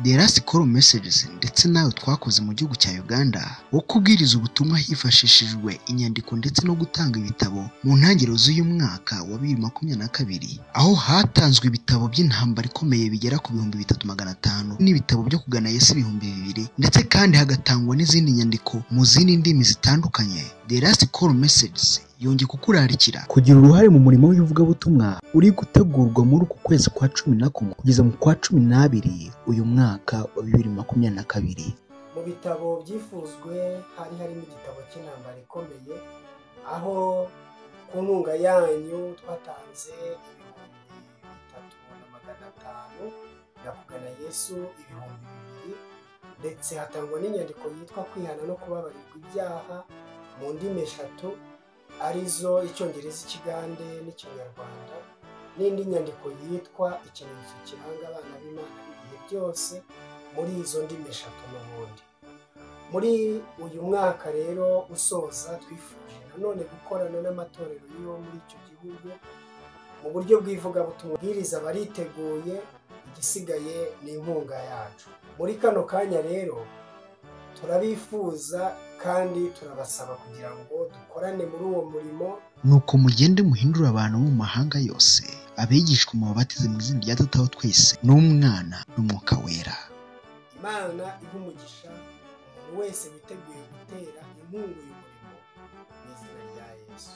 the last call messages ndetse nawe twakoze mu gihugu cya Uganda wo kubwiriza ubutumwa hifashishijwe inyandiko ndetse no gutanga ibitabo mu ntangiriro z'uyu mwaka wa 2022 aho hatanzwe ibitabo by'intambara ikomeye bigera ku 3500 n'ibitabo byo kugana Yesu 2000 ndetse kandi hagatangwa n'izindi nyandiko mu zindi ndimi zitandukanye. The last call messages yongeye kukurarikira kugira uruhare mu murimo w'ivugabutumwa uri gutegurwa muri uku kwezi kwa 11 kugeza mu kwa 12 uyu mwaka wa 2022. Mu bitabo byifuzwe harimo igitabo cy'intambara ikomeye aho ku nkunga yanyu twatanze 3,500 ya kugana Yesu 2,000 ndetse hatangwa n'inyandiko yitwa kwihana no kubabarirwa ibyaha mu ndimi 3 arizo Icyongereza, Ikigande n'Ikinyarwanda, n'indi nyandiko yitwa ikimenyetso kiranga abana b'Imana ibihe byose muri izo ndimi 3 n'ubundi. Muri uyu mwaka rero usoza twifuje nanone gukorana n'amatorero yo muri icyo gihugu mu buryo bw'ivugabutumwa. Bwiriza bariteguye, igisigaye ni inkunga yacu. Muri kano kanya rero turabifuza kandi turabasaba kugira ngo dukorane muri uwo murimo, nuko mugende muhindura abantu mu mahanga yose abigishwa mu babatize mu izina rya Data wa twese n'Umwana n'Umwuka wera. Imana ihumugisha umuntu wese witeguye gutera inkunga y'umurimo mu izina rya Yesu.